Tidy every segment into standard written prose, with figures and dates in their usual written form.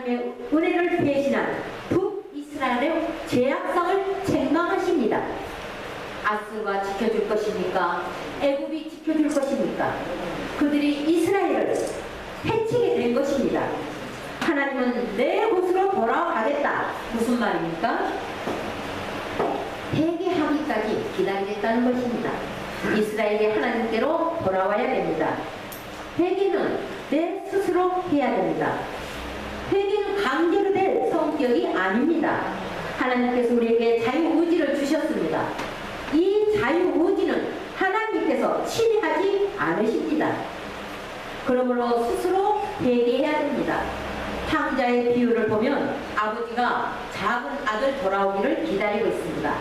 하나님의 은혜를 배신한 북이스라엘의 죄악성을 책망하십니다. 아스가 지켜줄 것입니까? 애굽이 지켜줄 것입니까? 그들이 이스라엘을 해치게 된 것입니다. 하나님은 내 곳으로 돌아가겠다. 무슨 말입니까? 회개하기까지 기다리겠다는 것입니다. 이스라엘이 하나님께로 돌아와야 됩니다. 회개는 내 스스로 해야 됩니다. 회개는 강제로 될 성격이 아닙니다. 하나님께서 우리에게 자유의지를 주셨습니다. 이 자유의지는 하나님께서 침해하지 않으십니다. 그러므로 스스로 회개해야 됩니다. 탕자의 비유를 보면 아버지가 작은 아들 돌아오기를 기다리고 있습니다.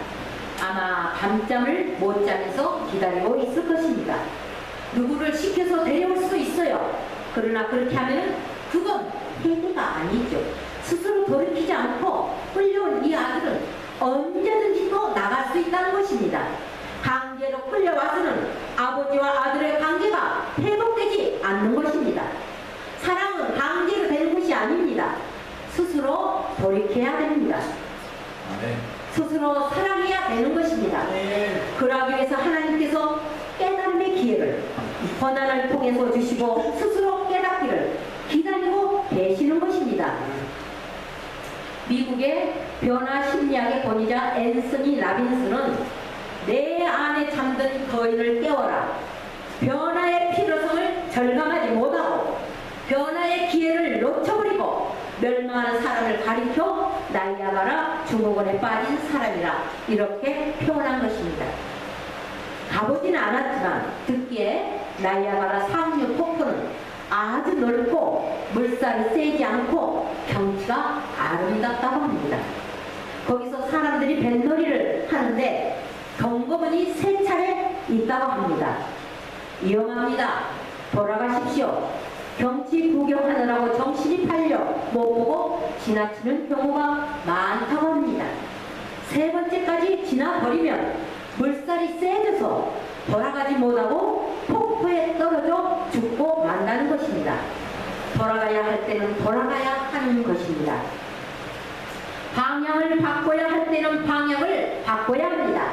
아마 밤잠을 못 자면서 기다리고 있을 것입니다. 누구를 시켜서 데려올 수도 있어요. 그러나 그렇게 하면 그건 회개가 아니죠. 스스로 돌이키지 않고 끌려온 이 아들은 언제든지 또 나갈 수 있다는 것입니다. 강제로 끌려와서는 아버지와 아들의 관계가 회복되지 않는 것입니다. 사랑은 강제로 되는 것이 아닙니다. 스스로 돌이켜야 됩니다. 스스로 사랑해야 되는 것입니다. 그러기 위해서 하나님께서 깨달음의 기회를 고난을 통해서 주시고 스스로 깨닫기를 기다리고 계시는 것입니다. 미국의 변화 심리학의 권위자 앤서니 라빈스는 내 안에 잠든 거인을 깨워라. 변화의 필요성을 절감하지 못하고 변화의 기회를 놓쳐버리고 멸망하는 사람을 가리켜 나이아가라 증후군에 빠진 사람이라 이렇게 표현한 것입니다. 가보지는 않았지만 듣기에 나이아가라 상류 폭포는 아주 넓고 물살이 세지 않고 경치가 아름답다고 합니다. 거기서 사람들이 뱃놀이를 하는데 경고문이 3차례 있다고 합니다. 위험합니다. 돌아가십시오. 경치 구경하느라고 정신이 팔려 못 보고 지나치는 경우가 많다고 합니다. 3번째까지 지나버리면 물살이 세져서 돌아가지 못하고 폭포에 떨어져 죽고 만다는 것입니다. 돌아가야 할 때는 돌아가야 하는 것입니다. 방향을 바꿔야 할 때는 방향을 바꿔야 합니다.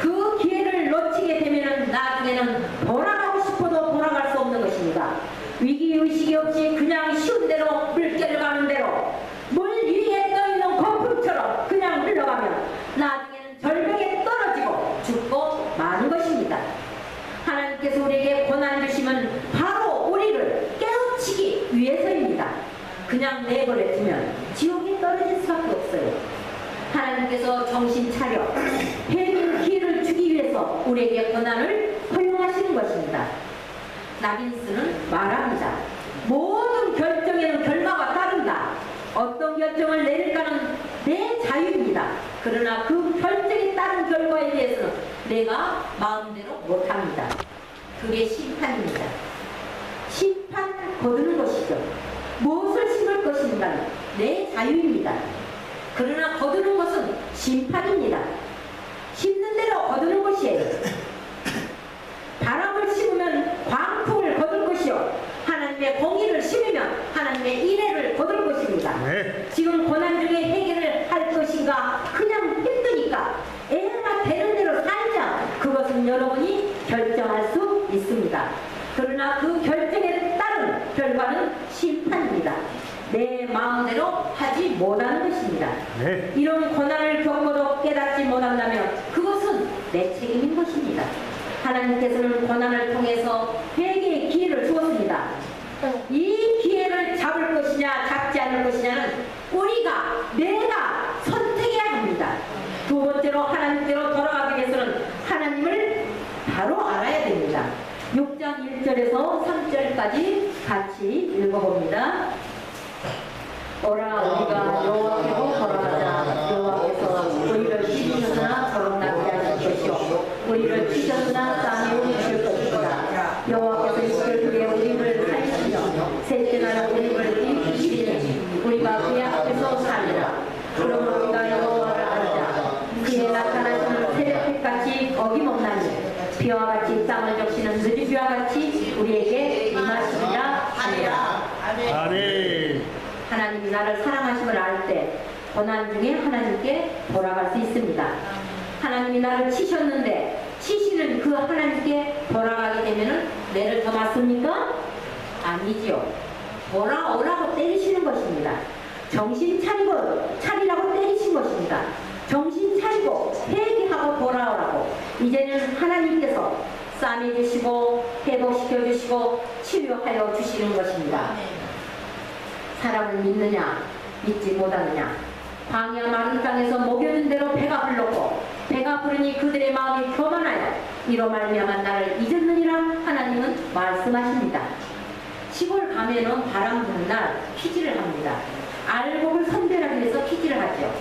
그 기회를 놓치게 되면 나중에는 돌아가고 싶어도 돌아갈 수 없는 것입니다. 위기의식이 없이 그냥 쉬운 대로 물결을 가는 대로 물 위에 떠있는 거품처럼 그냥 흘러가면 나중에는 절벽에 떨어지고 죽고 마는 것입니다. 하나님께서 우리에게 고난 주시면 바로 우리를 깨우치기 위해서입니다. 그냥 내버려두면 지옥에 떨어질 수밖에 없어요. 하나님께서 정신 차려 회개의 기회를 주기 위해서 우리에게 고난을 허용하시는 것입니다. 라빈스는 말합니다. 모든 결정에는 결과가 따른다. 어떤 결정을 내릴까는 내 자유입니다. 그러나 그 결정에 따른 결과에 대해서는 내가 마음대로 못합니다. 그게 심판입니다. 심판 거두는 것이죠. 무엇을 심을 것인가는 내 자유입니다. 그러나 거두는 것은 심판입니다. 심는 대로 거두는 것이에요. 바람을 심으면 광풍을 거둘 것이요 하나님의 공의를 심으면 하나님의 인애를 거둘 것입니다. 지금 고난 중에 해결을 할 것인가 그냥 힘드니까 애가 되는 대로 살자. 그것은 여러분이 결정할 수 있습니다. 그러나 그 결정에 따른 결과는 심판입니다. 내 마음대로 하지 못하는 것입니다. 이런 고난을 겪어도 깨닫지 못한다면 그것은 내 책임인 것입니다. 하나님께서는 고난을 통해서 회개의 기회를 주었습니다. 이 기회를 잡을 것이냐 잡지 않을 것이냐는 내가 선택해야 합니다. 두 번째로 하나님께로 돌아가기 위해서는 하나님을 바로 알아야 됩니다. 6장 1절에서 3절까지 같이 읽어봅니다. 오라 우리가 여호와께로 돌아가자. 여호와께서 우리를 찢으셨으나 거듭나게 하실 것이요 우리를 찢으셨으나 땅에 주실 것이다. 여호와께서 이스라엘 위에 우리를 살리시며 셋째 날 우리를 일으키시리니 우리가 그의 앞에서 살리라. 그러므로 우리가 여호와를 알자. 그의 나타나시는 새벽빛같이 어김없나니 비와 같이 땅을 적시는 느리비와 같이 우리에게 임하시리라 하니라. 아멘. 하나님이 나를 사랑 고난 중에 하나님께 돌아갈 수 있습니다. 하나님이 나를 치셨는데 치시는 그 하나님께 돌아가게 되면 매를 더 맞습니까? 아니지요. 돌아오라고 때리시는 것입니다. 정신 차리라고 때리신 것입니다. 정신 차리고 회개하고 돌아오라고. 이제는 하나님께서 싸매주시고 회복시켜주시고 치료하여 주시는 것입니다. 사람을 믿느냐 믿지 못하느냐. 광야 마른 땅에서 먹여준 대로 배가 불렀고 배가 부르니 그들의 마음이 교만하여 이로 말미암아 나를 잊었느니라 하나님은 말씀하십니다. 시골 가면은 바람 부는 날 퀴즈를 합니다. 알곡을 선별하기 위해서 퀴즈를 하죠.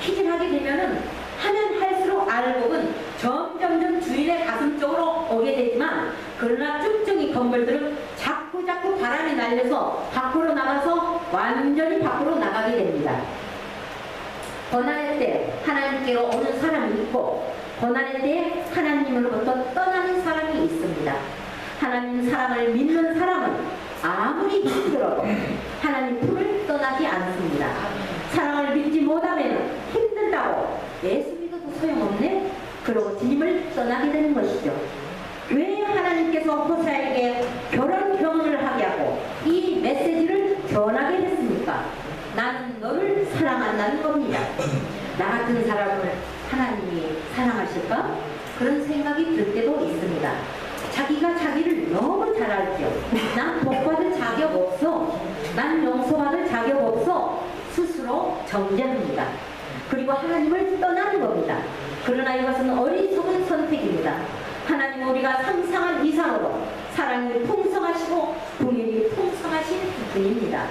퀴즈를 하게 되면은 하면 할수록 알곡은 점점점 주인의 가슴 쪽으로 오게 되지만 그러나 쭉쭉이 건물들은 자꾸 바람이 날려서 밖으로 나가서 완전히 밖으로 나가게 됩니다. 고난의 때 하나님께로 오는 사람이 있고 고난의 때 하나님으로부터 떠나는 사람이 있습니다. 하나님 사랑을 믿는 사람은 아무리 힘들어도 하나님 품을 떠나지 않습니다. 사랑을 믿지 못하면 힘들다고 예수 믿어도 소용없네? 그러고 주님을 떠나게 되는 것이죠. 왜 하나님께서 호세아에게 결혼 경험을 하게 하고 이 메시지를 전하게 했습니까? 나는 너를 사랑한다는 겁니다. 나 같은 사람을 하나님이 사랑하실까? 그런 생각이 들 때도 있습니다. 자기가 자기를 너무 잘 알죠. 난 복받을 자격 없어. 난 용서받을 자격 없어. 스스로 정죄합니다. 그리고 하나님을 떠나는 겁니다. 그러나 이것은 어리석은 선택입니다. 하나님은 우리가 상상한 이상으로 사랑이 풍성하시고 긍휼이 풍성하신 분입니다.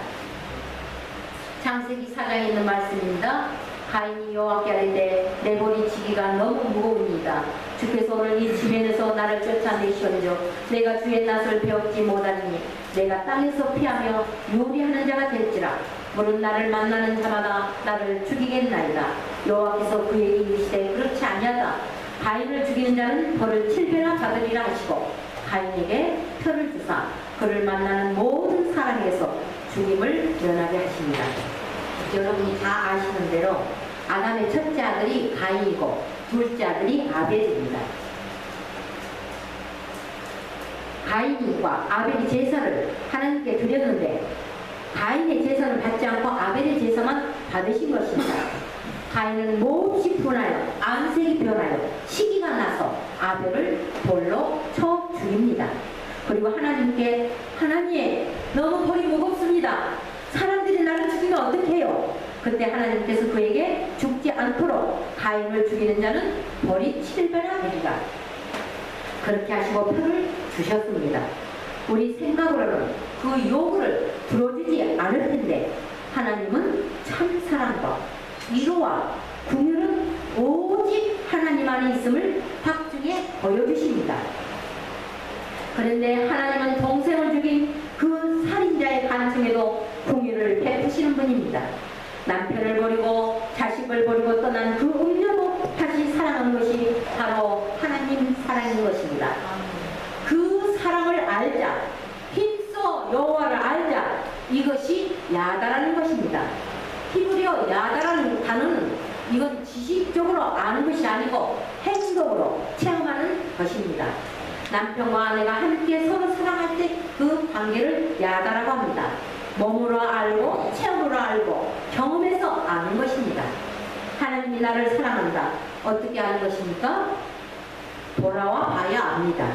창세기 4장에 있는 말씀입니다. 가인이 여호와께 아뢰되 내 머리 지기가 너무 무거웁니다. 주께서 오늘 이 지면에서 나를 쫓아내시온즉 내가 주의 낯을 배웠지 못하니 내가 땅에서 피하며 요리하는 자가 될지라. 물은 나를 만나는 자마다 나를 죽이겠나이다. 여호와께서 그에게 이르시되 그렇지 아니하다. 가인을 죽이는 자는 벌을 7배나 받으리라 하시고 가인에게 표를 주사 그를 만나는 모든 사람에게서 죽임을 면하게 하십니다. 여러분이 다 아시는 대로 아담의 첫째 아들이 가인이고 둘째 아들이 아벨입니다. 가인과 아벨이 제사를 하나님께 드렸는데 가인의 제사는 받지 않고 아벨의 제사만 받으신 것입니다. 가인은 몹시 분하여 안색이 변하여 시기가 나서 아벨을 돌로 쳐 죽입니다. 그리고 하나님께 하나님 너무 벌이 무겁습니다. 사람들이 나를 죽이면 어떻게 해요? 그때 하나님께서 그에게 죽지 않도록 가인을 죽이는 자는 벌이 7배나 되리라. 그렇게 하시고 표를 주셨습니다. 우리 생각으로는 그 요구를 들어주지 않을 텐데 하나님은 참 사랑과 위로와 긍휼은 오직 하나님 안에 있음을 확증해 보여주십니다. 그런데 하나님은 동생을 죽인 그 살인자의 간청에도 긍휼을 베푸시는 분입니다. 남편을 버리고 자식을 버리고 떠난 그 음녀도 다시 사랑하는 것이 바로 하나님 사랑인 것입니다. 그 사랑을 알자, 힘써 여호와를 알자, 이것이 야다라는 것입니다. 히브리어 야다라는 단어는 이건 지식적으로 아는 것이 아니고 행동으로 체험하는 것입니다. 남편과 아내가 함께 서로 사랑할 때 그 관계를 야다라고 합니다. 몸으로 알고 체험으로 알고 경험해서 아는 것입니다. 하나님이 나를 사랑한다. 어떻게 아는 것입니까? 돌아와 봐야 압니다.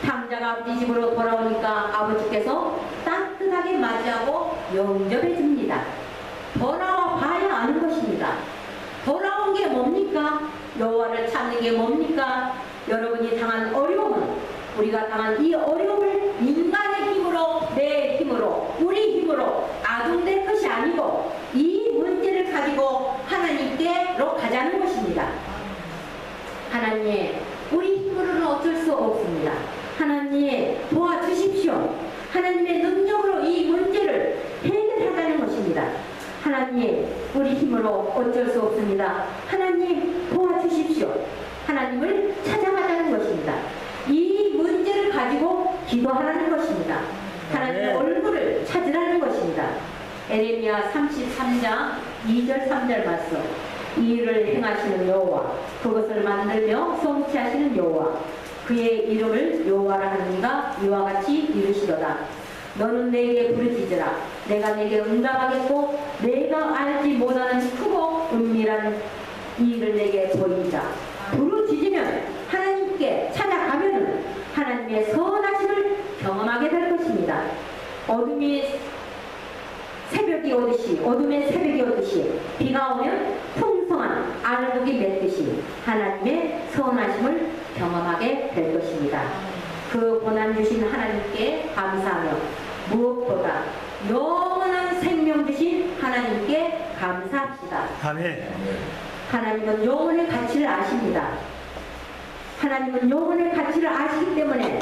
탕자가 아버지 집으로 돌아오니까 아버지께서 따뜻하게 맞이하고 영접해 줍니다. 돌아와 봐야 아는 것입니다. 돌아온 게 뭡니까? 여호와를 찾는 게 뭡니까? 여러분이 당한 어려움은 우리가 당한 이 어려움을 인간의 힘으로 내 힘으로 우리 힘으로 아둔될 것이 아니고 이 문제를 가지고 하나님께로 가자는 것입니다. 하나님 우리 힘으로는 어쩔 수 없습니다. 하나님 도와주십시오. 하나님의 능력으로 이 문제를 해결하자는 것입니다. 하나님 우리 힘으로 어쩔 수 없습니다. 하나님 도와주십시오. 하나님을 찾아가자는 것입니다. 이 문제를 가지고 기도하라는 것입니다. 하나님의 얼굴을 찾으라는 것입니다. 에레미야 33장 2절 3절 말씀. 이 일을 행하시는 여호와, 그것을 만들며 성취하시는 여호와, 그의 이름을 여호와라 하느니가 이와 같이 이르시도다. 너는 내게 부르짖으라. 내가 내게 응답하겠고 내가 알지 못하는 크고 은밀한 이 일을 내게 보이리라. 부르짖으면 하나님께 찾아가면은 하나님의 선하심을 경험하게 될 것입니다. 어둠의 새벽이 오듯이 비가 오면 풍성한 알곡이 맺듯이 하나님의 선하심을 경험하게 될 것입니다. 그 고난 주신 하나님께 감사하며 무엇보다 영원한 생명 주신 하나님께 감사합시다. 아멘. 하나님은 영혼의 가치를 아십니다. 하나님은 영혼의 가치를 아시기 때문에